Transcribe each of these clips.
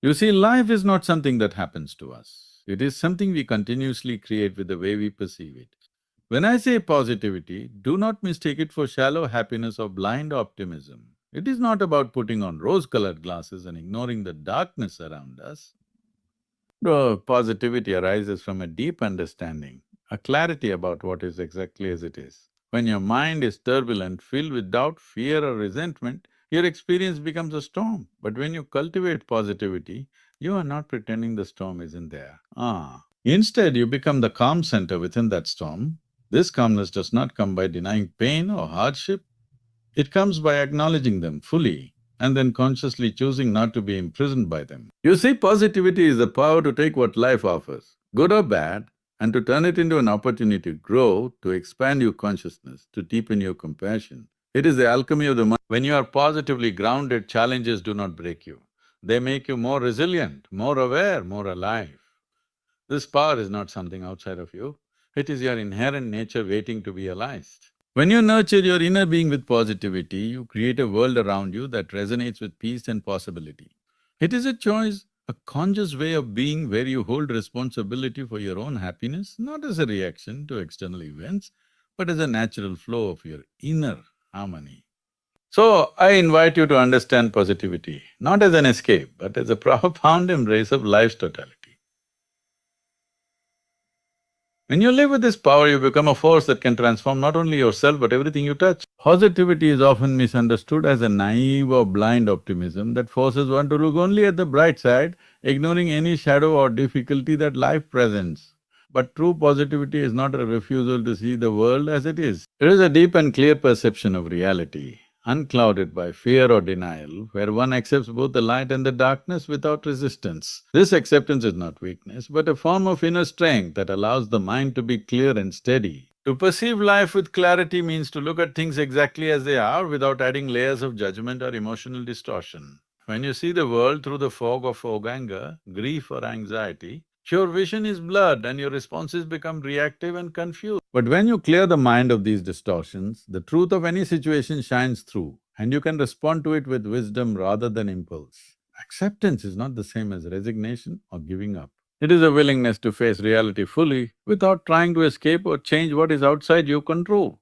You see, life is not something that happens to us. It is something we continuously create with the way we perceive it. When I say positivity, do not mistake it for shallow happiness or blind optimism. It is not about putting on rose-colored glasses and ignoring the darkness around us. Positivity arises from a deep understanding, a clarity about what is exactly as it is. When your mind is turbulent, filled with doubt, fear or resentment, your experience becomes a storm. But when you cultivate positivity, you are not pretending the storm isn't there. Instead, you become the calm center within that storm. This calmness does not come by denying pain or hardship, it comes by acknowledging them fully and then consciously choosing not to be imprisoned by them. You see, positivity is the power to take what life offers, good or bad, and to turn it into an opportunity to grow, to expand your consciousness, to deepen your compassion. It is the alchemy of the mind. When you are positively grounded, challenges do not break you. They make you more resilient, more aware, more alive. This power is not something outside of you, it is your inherent nature waiting to be realized. When you nurture your inner being with positivity, you create a world around you that resonates with peace and possibility. It is a choice, a conscious way of being where you hold responsibility for your own happiness, not as a reaction to external events, but as a natural flow of your inner harmony. So, I invite you to understand positivity, not as an escape, but as a profound embrace of life's totality. When you live with this power, you become a force that can transform not only yourself but everything you touch. Positivity is often misunderstood as a naive or blind optimism that forces one to look only at the bright side, ignoring any shadow or difficulty that life presents. But true positivity is not a refusal to see the world as it is. It is a deep and clear perception of reality, unclouded by fear or denial, where one accepts both the light and the darkness without resistance. This acceptance is not weakness, but a form of inner strength that allows the mind to be clear and steady. To perceive life with clarity means to look at things exactly as they are without adding layers of judgment or emotional distortion. When you see the world through the fog of anger, grief or anxiety, your vision is blurred and your responses become reactive and confused. But when you clear the mind of these distortions, the truth of any situation shines through and you can respond to it with wisdom rather than impulse. Acceptance is not the same as resignation or giving up. It is a willingness to face reality fully without trying to escape or change what is outside your control.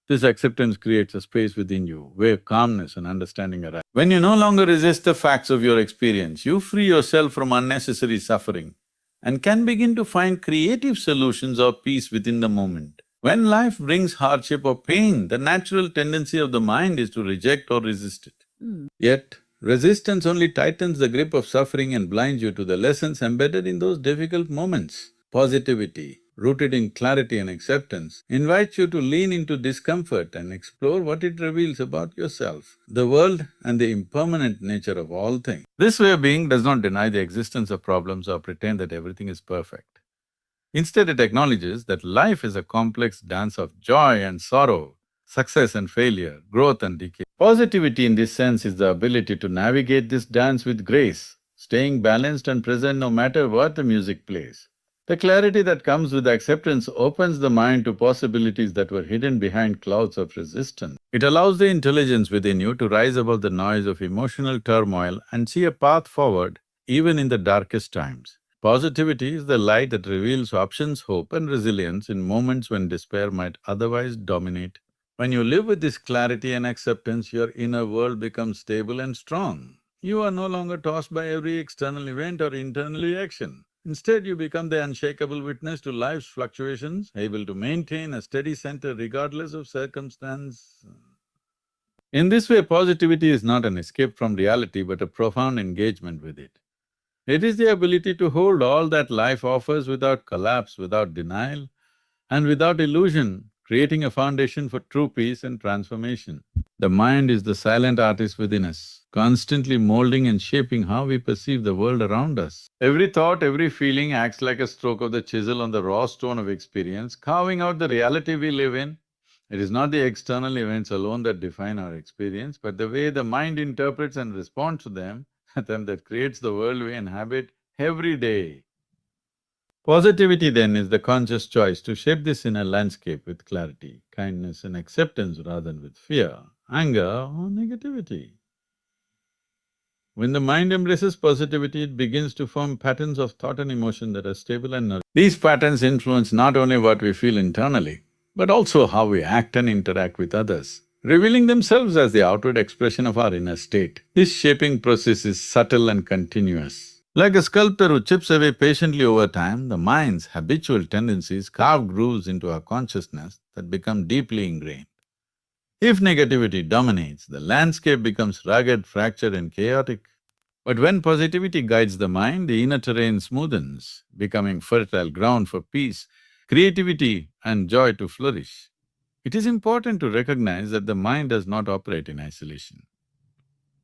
This acceptance creates a space within you where calmness and understanding arise. When you no longer resist the facts of your experience, you free yourself from unnecessary suffering and can begin to find creative solutions or peace within the moment. When life brings hardship or pain, the natural tendency of the mind is to reject or resist it. Yet, resistance only tightens the grip of suffering and blinds you to the lessons embedded in those difficult moments. Positivity, rooted in clarity and acceptance, invites you to lean into discomfort and explore what it reveals about yourself, the world and the impermanent nature of all things. This way of being does not deny the existence of problems or pretend that everything is perfect. Instead, it acknowledges that life is a complex dance of joy and sorrow, success and failure, growth and decay. Positivity in this sense is the ability to navigate this dance with grace, staying balanced and present no matter what the music plays. The clarity that comes with acceptance opens the mind to possibilities that were hidden behind clouds of resistance. It allows the intelligence within you to rise above the noise of emotional turmoil and see a path forward even in the darkest times. Positivity is the light that reveals options, hope and resilience in moments when despair might otherwise dominate. When you live with this clarity and acceptance, your inner world becomes stable and strong. You are no longer tossed by every external event or internal reaction. Instead, you become the unshakable witness to life's fluctuations, able to maintain a steady center regardless of circumstance. In this way, positivity is not an escape from reality but a profound engagement with it. It is the ability to hold all that life offers without collapse, without denial, and without illusion, creating a foundation for true peace and transformation. The mind is the silent artist within us, constantly molding and shaping how we perceive the world around us. Every thought, every feeling acts like a stroke of the chisel on the raw stone of experience, carving out the reality we live in. It is not the external events alone that define our experience, but the way the mind interprets and responds to them, them that creates the world we inhabit every day. Positivity then is the conscious choice to shape this inner landscape with clarity, kindness and acceptance rather than with fear, anger or negativity. When the mind embraces positivity, it begins to form patterns of thought and emotion that are stable and nurturing. These patterns influence not only what we feel internally, but also how we act and interact with others, revealing themselves as the outward expression of our inner state. This shaping process is subtle and continuous. Like a sculptor who chips away patiently over time, the mind's habitual tendencies carve grooves into our consciousness that become deeply ingrained. If negativity dominates, the landscape becomes rugged, fractured and chaotic. But when positivity guides the mind, the inner terrain smoothens, becoming fertile ground for peace, creativity and joy to flourish. It is important to recognize that the mind does not operate in isolation.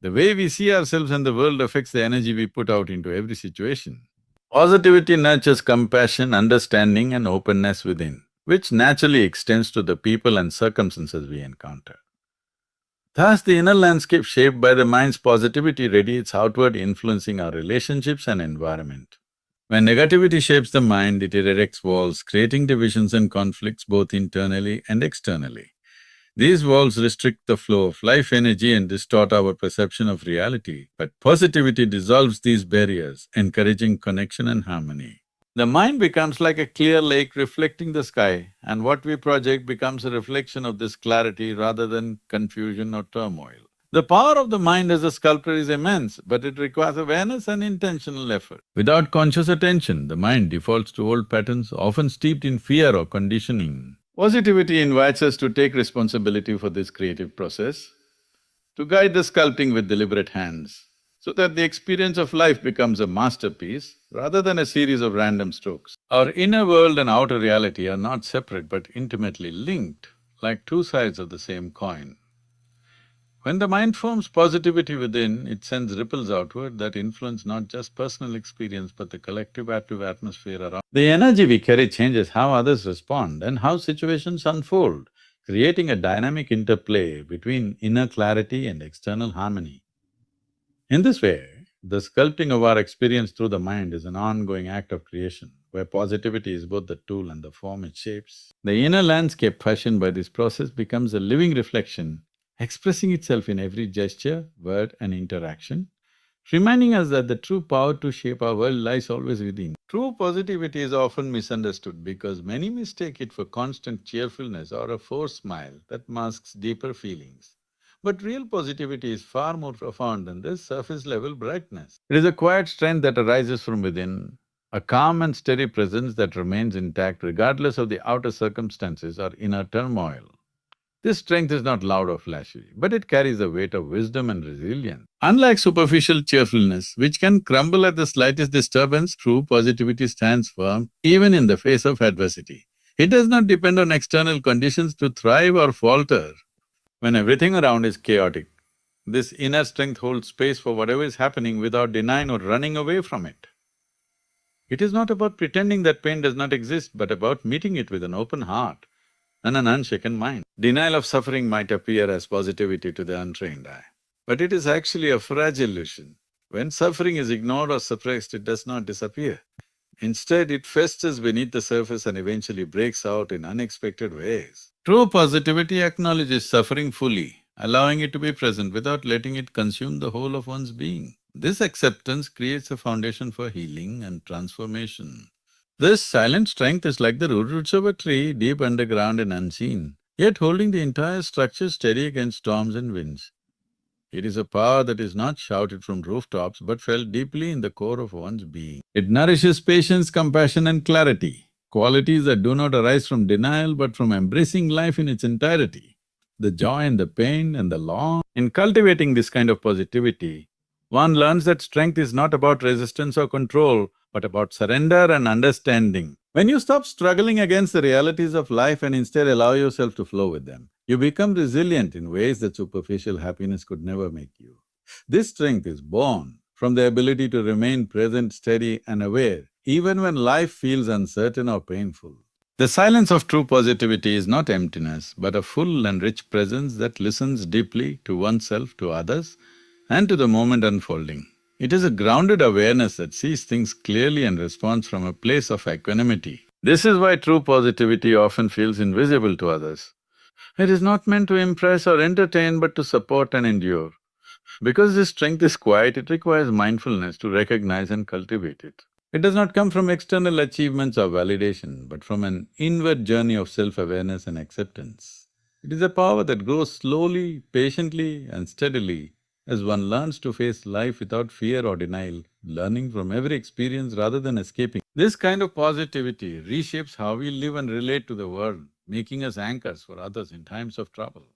The way we see ourselves and the world affects the energy we put out into every situation. Positivity nurtures compassion, understanding and openness within, which naturally extends to the people and circumstances we encounter. Thus, the inner landscape shaped by the mind's positivity radiates outward, influencing our relationships and environment. When negativity shapes the mind, it erects walls, creating divisions and conflicts both internally and externally. These walls restrict the flow of life energy and distort our perception of reality, but positivity dissolves these barriers, encouraging connection and harmony. The mind becomes like a clear lake reflecting the sky, and what we project becomes a reflection of this clarity rather than confusion or turmoil. The power of the mind as a sculptor is immense, but it requires awareness and intentional effort. Without conscious attention, the mind defaults to old patterns, often steeped in fear or conditioning. Positivity invites us to take responsibility for this creative process, to guide the sculpting with deliberate hands, so that the experience of life becomes a masterpiece rather than a series of random strokes. Our inner world and outer reality are not separate but intimately linked, like two sides of the same coin. When the mind forms positivity within, it sends ripples outward that influence not just personal experience but the collective active atmosphere around. The energy we carry changes how others respond and how situations unfold, creating a dynamic interplay between inner clarity and external harmony. In this way, the sculpting of our experience through the mind is an ongoing act of creation, where positivity is both the tool and the form it shapes. The inner landscape fashioned by this process becomes a living reflection, expressing itself in every gesture, word and interaction, reminding us that the true power to shape our world lies always within. True positivity is often misunderstood because many mistake it for constant cheerfulness or a forced smile that masks deeper feelings. But real positivity is far more profound than this surface-level brightness. It is a quiet strength that arises from within, a calm and steady presence that remains intact regardless of the outer circumstances or inner turmoil. This strength is not loud or flashy, but it carries the weight of wisdom and resilience. Unlike superficial cheerfulness, which can crumble at the slightest disturbance, true positivity stands firm even in the face of adversity. It does not depend on external conditions to thrive or falter. When everything around is chaotic, this inner strength holds space for whatever is happening without denying or running away from it. It is not about pretending that pain does not exist, but about meeting it with an open heart and an unshaken mind. Denial of suffering might appear as positivity to the untrained eye, but it is actually a fragile illusion. When suffering is ignored or suppressed, it does not disappear. Instead, it festers beneath the surface and eventually breaks out in unexpected ways. True positivity acknowledges suffering fully, allowing it to be present without letting it consume the whole of one's being. This acceptance creates a foundation for healing and transformation. This silent strength is like the roots of a tree, deep underground and unseen, yet holding the entire structure steady against storms and winds. It is a power that is not shouted from rooftops but felt deeply in the core of one's being. It nourishes patience, compassion and clarity, qualities that do not arise from denial but from embracing life in its entirety. The joy and the pain and the long… In cultivating this kind of positivity, one learns that strength is not about resistance or control, but about surrender and understanding. When you stop struggling against the realities of life and instead allow yourself to flow with them, you become resilient in ways that superficial happiness could never make you. This strength is born from the ability to remain present, steady and aware, even when life feels uncertain or painful. The silence of true positivity is not emptiness, but a full and rich presence that listens deeply to oneself, to others, and to the moment unfolding. It is a grounded awareness that sees things clearly and responds from a place of equanimity. This is why true positivity often feels invisible to others. It is not meant to impress or entertain but to support and endure. Because this strength is quiet, it requires mindfulness to recognize and cultivate it. It does not come from external achievements or validation, but from an inward journey of self-awareness and acceptance. It is a power that grows slowly, patiently and steadily as one learns to face life without fear or denial, learning from every experience rather than escaping. This kind of positivity reshapes how we live and relate to the world, making us anchors for others in times of trouble.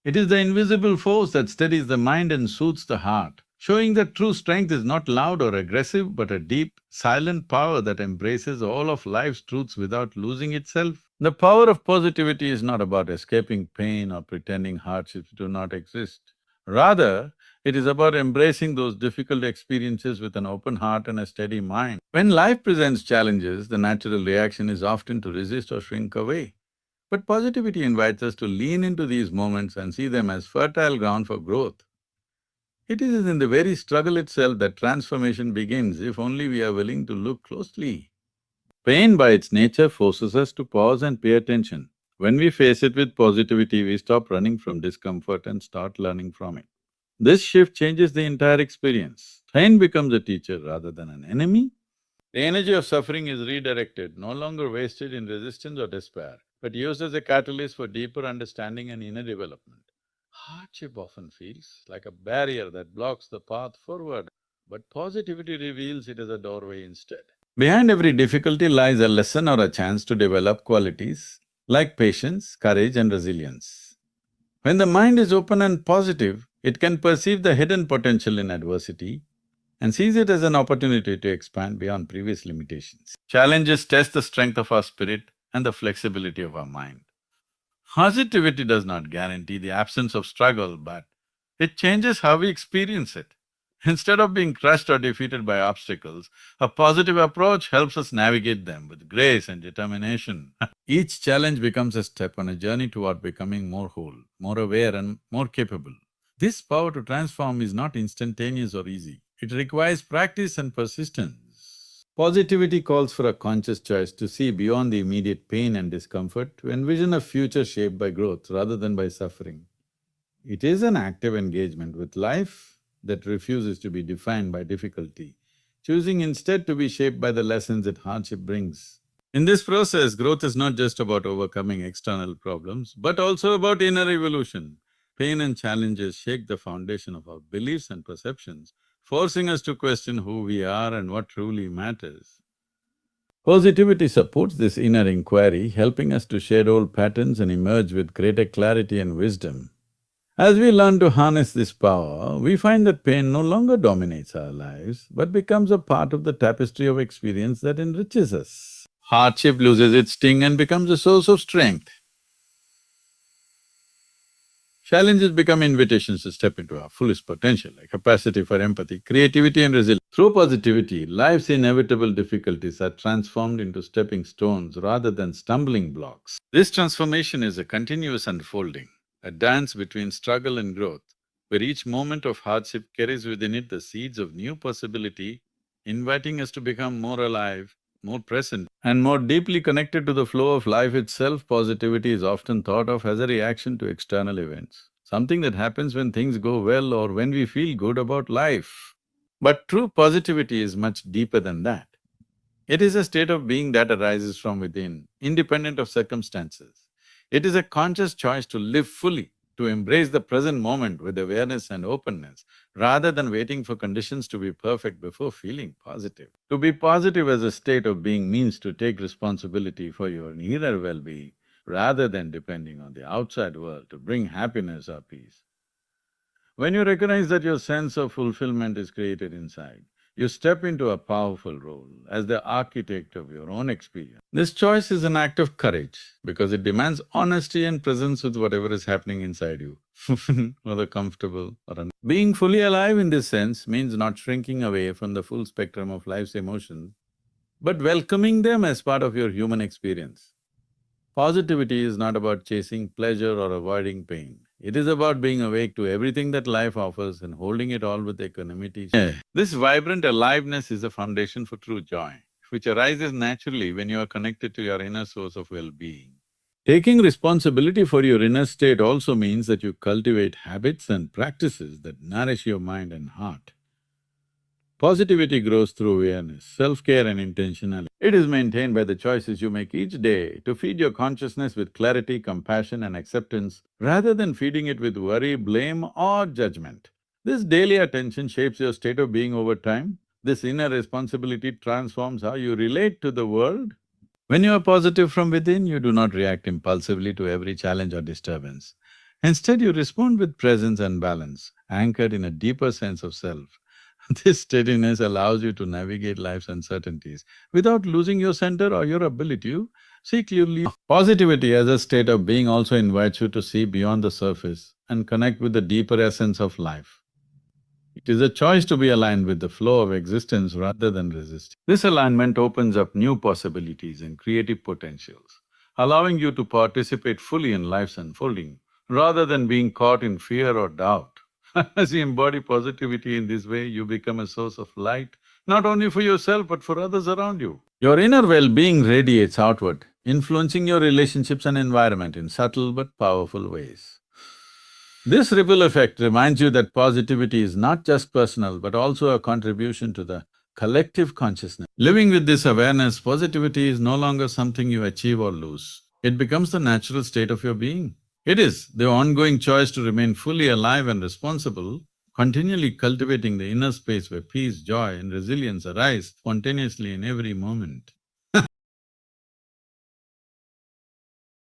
It is the invisible force that steadies the mind and soothes the heart, showing that true strength is not loud or aggressive, but a deep, silent power that embraces all of life's truths without losing itself. The power of positivity is not about escaping pain or pretending hardships do not exist. Rather, it is about embracing those difficult experiences with an open heart and a steady mind. When life presents challenges, the natural reaction is often to resist or shrink away. But positivity invites us to lean into these moments and see them as fertile ground for growth. It is in the very struggle itself that transformation begins if only we are willing to look closely. Pain by its nature forces us to pause and pay attention. When we face it with positivity, we stop running from discomfort and start learning from it. This shift changes the entire experience. Pain becomes a teacher rather than an enemy. The energy of suffering is redirected, no longer wasted in resistance or despair, but used as a catalyst for deeper understanding and inner development. Hardship often feels like a barrier that blocks the path forward, but positivity reveals it as a doorway instead. Behind every difficulty lies a lesson or a chance to develop qualities like patience, courage and resilience. When the mind is open and positive, it can perceive the hidden potential in adversity and sees it as an opportunity to expand beyond previous limitations. Challenges test the strength of our spirit and the flexibility of our mind. Positivity does not guarantee the absence of struggle, but it changes how we experience it. Instead of being crushed or defeated by obstacles, a positive approach helps us navigate them with grace and determination. Each challenge becomes a step on a journey toward becoming more whole, more aware and more capable. This power to transform is not instantaneous or easy. It requires practice and persistence. Positivity calls for a conscious choice to see beyond the immediate pain and discomfort, to envision a future shaped by growth rather than by suffering. It is an active engagement with life that refuses to be defined by difficulty, choosing instead to be shaped by the lessons that hardship brings. In this process, growth is not just about overcoming external problems, but also about inner evolution. Pain and challenges shake the foundation of our beliefs and perceptions, forcing us to question who we are and what truly matters. Positivity supports this inner inquiry, helping us to shed old patterns and emerge with greater clarity and wisdom. As we learn to harness this power, we find that pain no longer dominates our lives, but becomes a part of the tapestry of experience that enriches us. Hardship loses its sting and becomes a source of strength. Challenges become invitations to step into our fullest potential, like capacity for empathy, creativity and resilience. Through positivity, life's inevitable difficulties are transformed into stepping stones rather than stumbling blocks. This transformation is a continuous unfolding, a dance between struggle and growth, where each moment of hardship carries within it the seeds of new possibility, inviting us to become more alive, more present, and more deeply connected to the flow of life itself. Positivity is often thought of as a reaction to external events, something that happens when things go well or when we feel good about life. But true positivity is much deeper than that. It is a state of being that arises from within, independent of circumstances. It is a conscious choice to live fully, to embrace the present moment with awareness and openness, rather than waiting for conditions to be perfect before feeling positive. To be positive as a state of being means to take responsibility for your inner well-being, rather than depending on the outside world to bring happiness or peace. When you recognize that your sense of fulfillment is created inside, you step into a powerful role as the architect of your own experience. This choice is an act of courage because it demands honesty and presence with whatever is happening inside you, whether comfortable or Being fully alive in this sense means not shrinking away from the full spectrum of life's emotions, but welcoming them as part of your human experience. Positivity is not about chasing pleasure or avoiding pain. It is about being awake to everything that life offers and holding it all with equanimity. This vibrant aliveness is the foundation for true joy, which arises naturally when you are connected to your inner source of well-being. Taking responsibility for your inner state also means that you cultivate habits and practices that nourish your mind and heart. Positivity grows through awareness, self-care and intentionality. It is maintained by the choices you make each day to feed your consciousness with clarity, compassion and acceptance rather than feeding it with worry, blame or judgment. This daily attention shapes your state of being over time. This inner responsibility transforms how you relate to the world. When you are positive from within, you do not react impulsively to every challenge or disturbance. Instead, you respond with presence and balance, anchored in a deeper sense of self. This steadiness allows you to navigate life's uncertainties without losing your center or your ability to see clearly. Positivity as a state of being also invites you to see beyond the surface and connect with the deeper essence of life. It is a choice to be aligned with the flow of existence rather than resist. This alignment opens up new possibilities and creative potentials, allowing you to participate fully in life's unfolding rather than being caught in fear or doubt. As you embody positivity in this way, you become a source of light, not only for yourself but for others around you. Your inner well-being radiates outward, influencing your relationships and environment in subtle but powerful ways. This ripple effect reminds you that positivity is not just personal but also a contribution to the collective consciousness. Living with this awareness, positivity is no longer something you achieve or lose. It becomes the natural state of your being. It is the ongoing choice to remain fully alive and responsible, continually cultivating the inner space where peace, joy and resilience arise spontaneously in every moment.